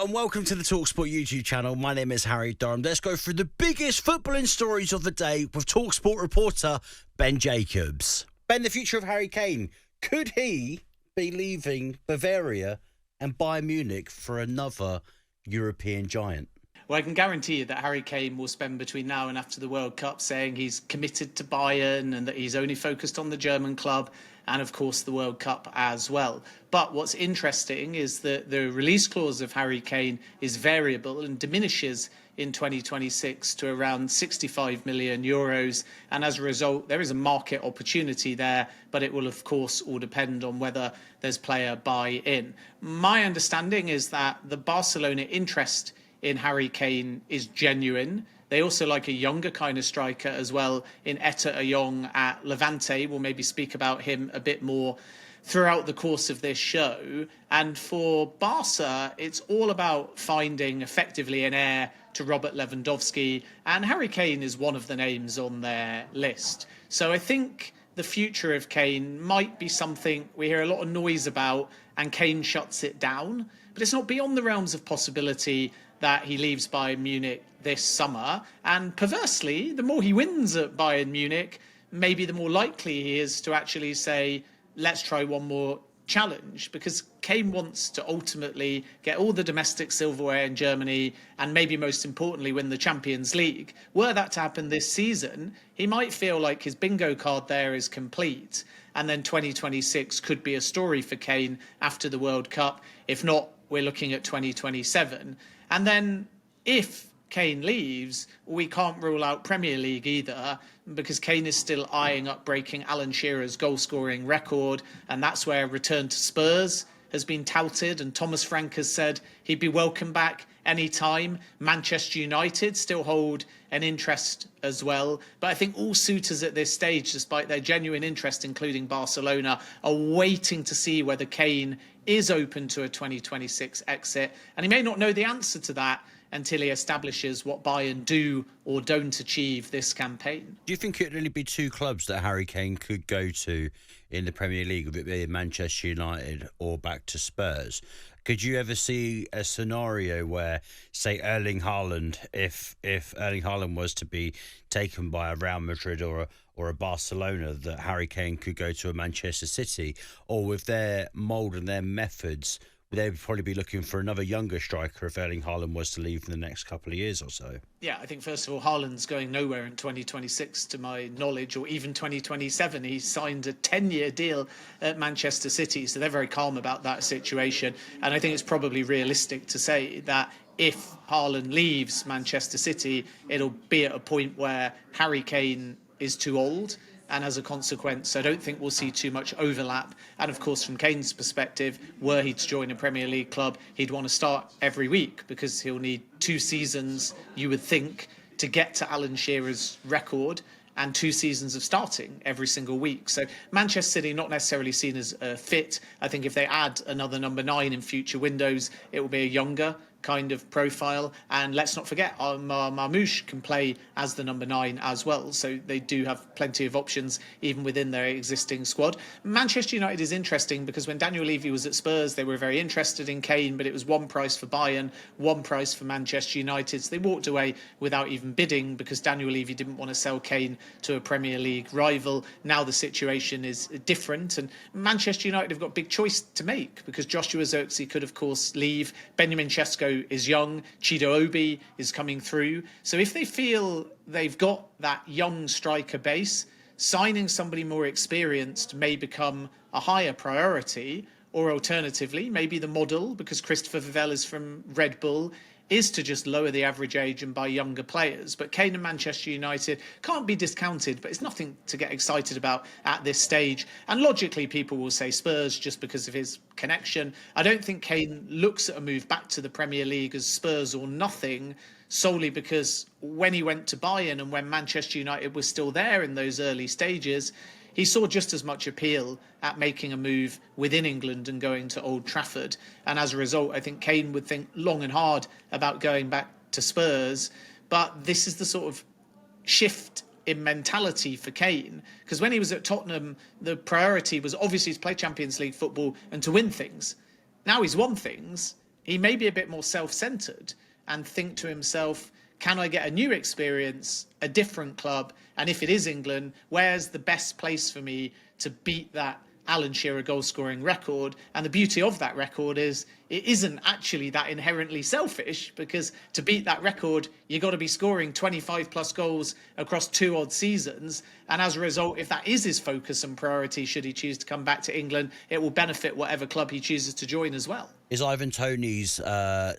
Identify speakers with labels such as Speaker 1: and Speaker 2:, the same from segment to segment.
Speaker 1: and welcome to the TalkSPORT YouTube channel. My name is Harry Durham. Let's go through the biggest footballing stories of the day with TalkSPORT reporter Ben Jacobs. Ben, the future of Harry Kane. Could he be leaving Bavaria and Bayern Munich for another European giant?
Speaker 2: Well, I can guarantee you that Harry Kane will spend between now and after the World Cup saying he's committed to Bayern and that he's only focused on the German club and, of course, the World Cup as well. But what's interesting is that the release clause of Harry Kane is variable and diminishes in 2026 to around 65 million euros. And as a result, there is a market opportunity there, but it will, of course, all depend on whether there's player buy-in. My understanding is that the Barcelona interest in Harry Kane is genuine. They also like a younger kind of striker as well in Etta Aong at Levante. We'll maybe speak about him a bit more throughout the course of this show. And for Barca, it's all about finding effectively an heir to Robert Lewandowski. And Harry Kane is one of the names on their list. So I think the future of Kane might be something we hear a lot of noise about and Kane shuts it down. But it's not beyond the realms of possibility that he leaves Bayern Munich this summer. And perversely, the more he wins at Bayern Munich, maybe the more likely he is to actually say, let's try one more challenge, because Kane wants to ultimately get all the domestic silverware in Germany and maybe most importantly win the Champions League. Were that to happen this season, he might feel like his bingo card there is complete, and then 2026 could be a story for Kane after the World Cup. If not, we're looking at 2027. And then if Kane leaves, we can't rule out Premier League either, because Kane is still eyeing up breaking Alan Shearer's goal-scoring record, and that's where return to Spurs has been touted, and Thomas Frank has said he'd be welcome back any time. Manchester United still hold an interest as well, but I think all suitors at this stage, despite their genuine interest, including Barcelona, are waiting to see whether Kane is open to a 2026 exit, and he may not know the answer to that until he establishes what Bayern do or don't achieve this campaign.
Speaker 1: Do you think it would only be two clubs that Harry Kane could go to in the Premier League, would it be Manchester United or back to Spurs? Could you ever see a scenario where, say, Erling Haaland, if Erling Haaland was to be taken by a Real Madrid or a Barcelona, that Harry Kane could go to a Manchester City? Or with their mould and their methods, they would probably be looking for another younger striker if Erling Haaland was to leave in the next couple of years or so?
Speaker 2: Yeah, I think first of all, Haaland's going nowhere in 2026 to my knowledge, or even 2027. He signed a 10-year deal at Manchester City, so they're very calm about that situation. And I think it's probably realistic to say that if Haaland leaves Manchester City, it'll be at a point where Harry Kane is too old. And as a consequence, I don't think we'll see too much overlap. And of course, from Kane's perspective, were he to join a Premier League club, he'd want to start every week because he'll need 2 seasons, you would think, to get to Alan Shearer's record, and 2 seasons of starting every single week. So Manchester City not necessarily seen as fit. I think if they add another number 9 in future windows, it will be a younger kind of profile. And let's not forget, Marmoush can play as the number 9 as well. So they do have plenty of options even within their existing squad. Manchester United is interesting because when Daniel Levy was at Spurs, they were very interested in Kane, but it was one price for Bayern, one price for Manchester United. So they walked away without even bidding because Daniel Levy didn't want to sell Kane to a Premier League rival. Now the situation is different, and Manchester United have got a big choice to make because Joshua Zirkzee could, of course, leave. Benjamin Sesko is young. Chido Obi is coming through. So if they feel they've got that young striker base, signing somebody more experienced may become a higher priority, or alternatively, maybe the model, because Christopher Vivell is from Red Bull, is to just lower the average age and buy younger players. But Kane and Manchester United can't be discounted, but it's nothing to get excited about at this stage. And logically, people will say Spurs just because of his connection. I don't think Kane looks at a move back to the Premier League as Spurs or nothing, solely because when he went to Bayern and when Manchester United was still there in those early stages, he saw just as much appeal at making a move within England and going to Old Trafford. And as a result, I think Kane would think long and hard about going back to Spurs. But this is the sort of shift in mentality for Kane, because when he was at Tottenham, the priority was obviously to play Champions League football and to win things. Now he's won things, he may be a bit more self-centered and think to himself, can I get a new experience, a different club? And if it is England, where's the best place for me to beat that Alan Shearer goal-scoring record? And the beauty of that record is it isn't actually that inherently selfish, because to beat that record, you've got to be scoring 25 plus goals across 2 odd seasons. And as a result, if that is his focus and priority, should he choose to come back to England, it will benefit whatever club he chooses to join as well.
Speaker 1: Is Ivan Toney's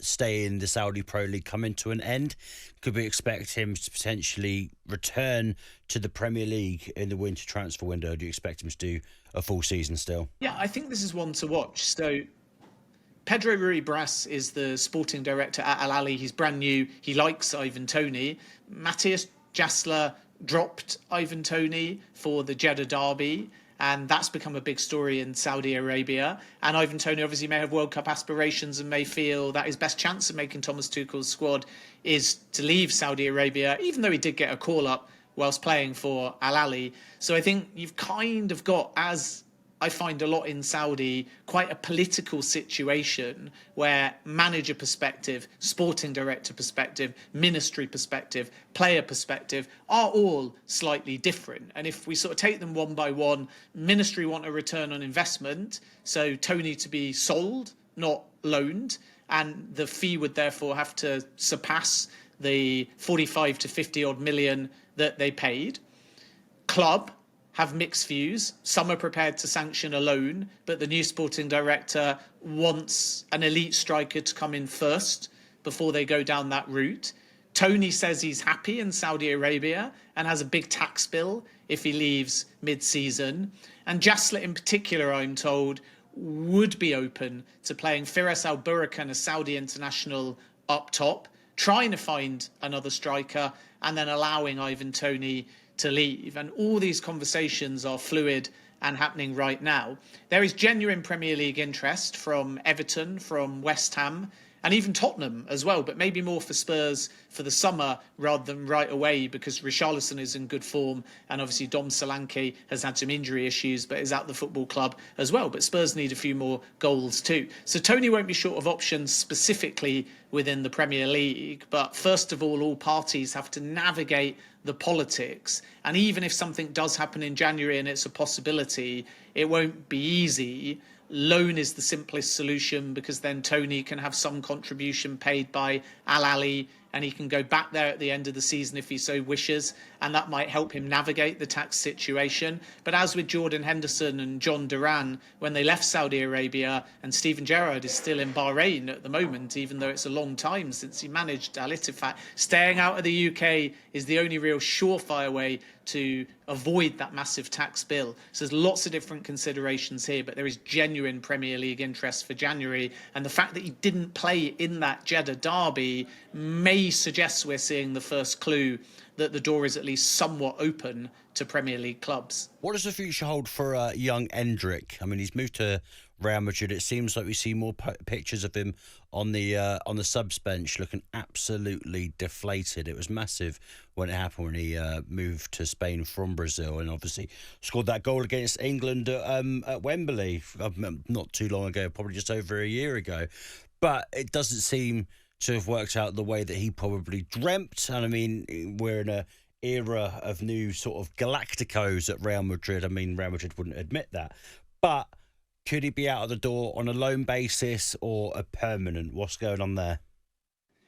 Speaker 1: stay in the Saudi Pro League coming to an end? Could we expect him to potentially return to the Premier League in the winter transfer window? Do you expect him to do a full season still?
Speaker 2: Yeah, I think this is one to watch. So Pedro Ruiz is the sporting director at Al Ahly. He's brand new. He likes Ivan Toney. Matthias Jassler dropped Ivan Toney for the Jeddah derby, and that's become a big story in Saudi Arabia. And Ivan Toney obviously may have World Cup aspirations and may feel that his best chance of making Thomas Tuchel's squad is to leave Saudi Arabia, even though he did get a call-up whilst playing for Al Ahly. So I think you've kind of got, as I find a lot in Saudi, quite a political situation where manager perspective, sporting director perspective, ministry perspective, player perspective are all slightly different. And if we sort of take them one by one, ministry want a return on investment, so Toney to be sold, not loaned, and the fee would therefore have to surpass the 45 to 50 odd million that they paid. Club have mixed views. Some are prepared to sanction a loan, but the new sporting director wants an elite striker to come in first before they go down that route. Toney says he's happy in Saudi Arabia and has a big tax bill if he leaves mid-season. And Jassler in particular, I'm told, would be open to playing Firas Al Burakan, a Saudi international, up top, trying to find another striker, and then allowing Ivan Toney to leave. And all these conversations are fluid and happening right now. There is genuine Premier League interest from Everton, from West Ham, and even Tottenham as well, but maybe more for Spurs for the summer rather than right away, because Richarlison is in good form, and obviously Dom Solanke has had some injury issues but is at the football club as well. But Spurs need a few more goals too. So Toney won't be short of options specifically within the Premier League, but first of all parties have to navigate the politics. And even if something does happen in January and it's a possibility, it won't be easy. Loan is the simplest solution, because then Toney can have some contribution paid by Al Ahly and he can go back there at the end of the season if he so wishes, and that might help him navigate the tax situation. But as with Jordan Henderson and John Duran, when they left Saudi Arabia, and Steven Gerrard is still in Bahrain at the moment, even though it's a long time since he managed Al Ittifaq, staying out of the UK is the only real surefire way to avoid that massive tax bill. So there's lots of different considerations here, but there is genuine Premier League interest for January. And the fact that he didn't play in that Jeddah derby may suggest we're seeing the first clue that the door is at least somewhat open to Premier League clubs.
Speaker 1: What does the future hold for young Endrick? I mean, he's moved to Real Madrid. It seems like we see more pictures of him on the subs bench looking absolutely deflated. It was massive when it happened when he moved to Spain from Brazil, and obviously scored that goal against England at Wembley not too long ago, probably just over a year ago. But it doesn't seem to have worked out the way that he probably dreamt. And I mean, we're in a era of new sort of Galacticos at Real Madrid. I mean, Real Madrid wouldn't admit that, but could he be out of the door on a loan basis or a permanent? What's going on there?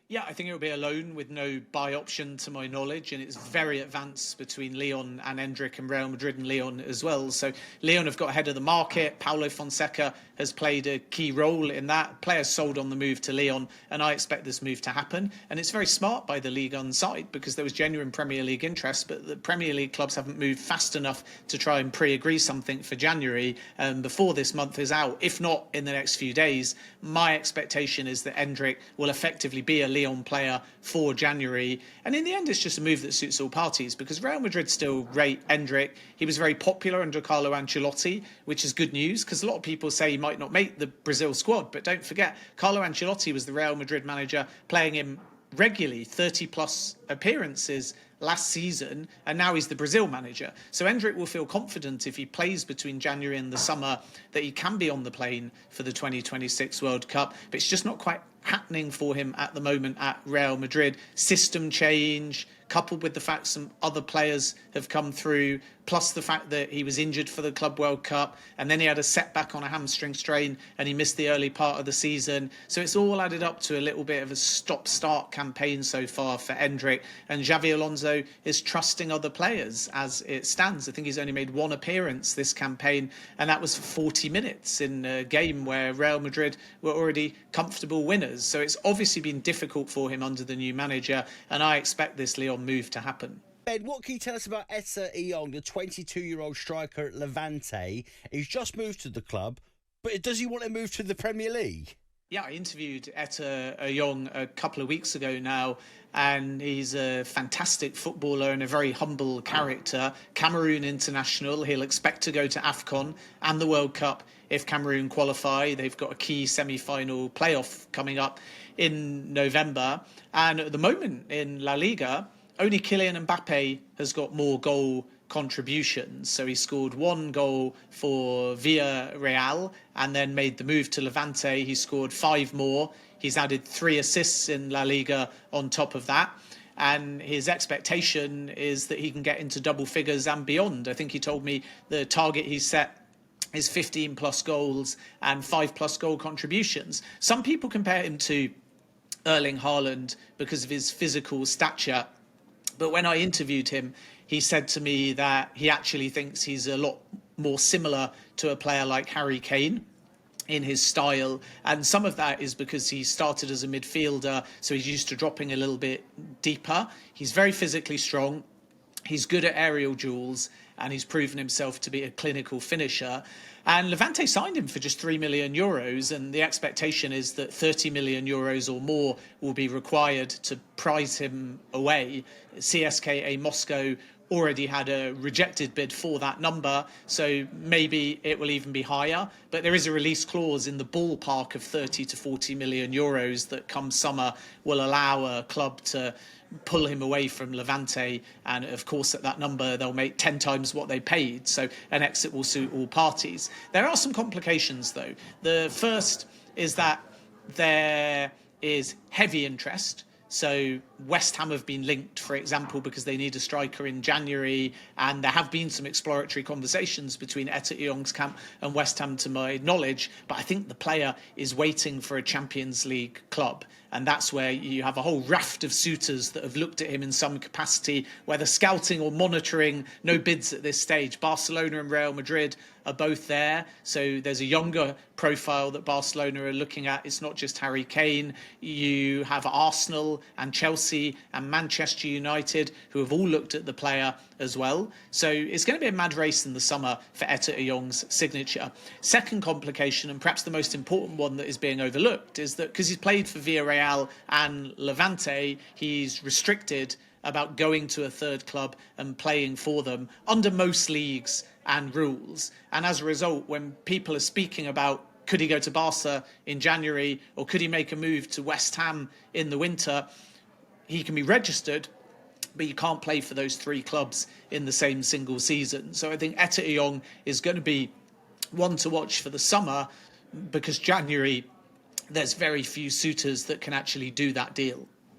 Speaker 2: Yeah, I think it will be a loan with no buy option to my knowledge, and it's very advanced between Leon and Endrick, and Real Madrid and Leon as well. So Leon have got ahead of the market. Paulo Fonseca has played a key role in that. Players sold on the move to Leon, and I expect this move to happen. And it's very smart by the league on side, because there was genuine Premier League interest, but the Premier League clubs haven't moved fast enough to try and pre-agree something for January before this month is out. If not in the next few days, my expectation is that Endrick will effectively be a Leon player for January. And in the end, it's just a move that suits all parties, because Real Madrid still rate Endrick. He was very popular under Carlo Ancelotti, which is good news, because a lot of people say he might not make the Brazil squad. But don't forget, Carlo Ancelotti was the Real Madrid manager, playing him regularly, 30 plus appearances last season, and now he's the Brazil manager. So Endrick will feel confident if he plays between January and the summer that he can be on the plane for the 2026 World Cup, but it's just not quite happening for him at the moment at Real Madrid. System change, coupled with the fact some other players have come through, plus the fact that he was injured for the Club World Cup, and then he had a setback on a hamstring strain and he missed the early part of the season. So it's all added up to a little bit of a stop-start campaign so far for Endrick, and Xavi Alonso is trusting other players as it stands. I think he's only made one appearance this campaign, and that was for 40 minutes in a game where Real Madrid were already comfortable winners. So it's obviously been difficult for him under the new manager, and I expect this Leon move to happen.
Speaker 1: Ben, what can you tell us about Etta Aong, the 22-year-old striker at Levante? He's just moved to the club, but does he want to move to the Premier League?
Speaker 2: Yeah, I interviewed Etta Aong a couple of weeks ago now, and he's a fantastic footballer and a very humble character. Cameroon international. He'll expect to go to AFCON and the World Cup if Cameroon qualify. They've got a key semi-final playoff coming up in November. And at the moment in La Liga, only Kylian Mbappe has got more goal contributions. So he scored one goal for Villarreal and then made the move to Levante. He scored 5 more. He's added 3 assists in La Liga on top of that. And his expectation is that he can get into double figures and beyond. I think he told me the target he set is 15 plus goals and 5 plus goal contributions. Some people compare him to Erling Haaland because of his physical stature. But when I interviewed him, he said to me that he actually thinks he's a lot more similar to a player like Harry Kane in his style. And some of that is because he started as a midfielder, so he's used to dropping a little bit deeper. He's very physically strong. He's good at aerial duels, and he's proven himself to be a clinical finisher. And Levante signed him for just €3 million, and the expectation is that €30 million or more will be required to prize him away. CSKA Moscow already had a rejected bid for that number, so maybe it will even be higher. But there is a release clause in the ballpark of 30 to 40 million euros that come summer will allow a club to pull him away from Levante, and of course at that number they'll make 10 times what they paid, so an exit will suit all parties. There are some complications though. The first is that there is heavy interest. So West Ham have been linked, for example, because they need a striker in January, and there have been some exploratory conversations between Etta Aong's camp and West Ham to my knowledge, but I think the player is waiting for a Champions League club, and that's where you have a whole raft of suitors that have looked at him in some capacity, whether scouting or monitoring. No bids at this stage. Barcelona and Real Madrid are both there, so there's a younger profile that Barcelona are looking at. It's not just Harry Kane. You have Arsenal and Chelsea and Manchester United who have all looked at the player as well. So it's going to be a mad race in the summer for Etta Aong's signature. Second complication, and perhaps the most important one that is being overlooked, is that because he's played for Villarreal and Levante, he's restricted about going to a third club and playing for them under most leagues and rules. And as a result, when people are speaking about could he go to Barca in January or could he make a move to West Ham in the winter, he can be registered, but you can't play for those 3 clubs in the same single season. So I think Etta Aong is going to be one to watch for the summer, because January, there's very few suitors that can actually do that deal.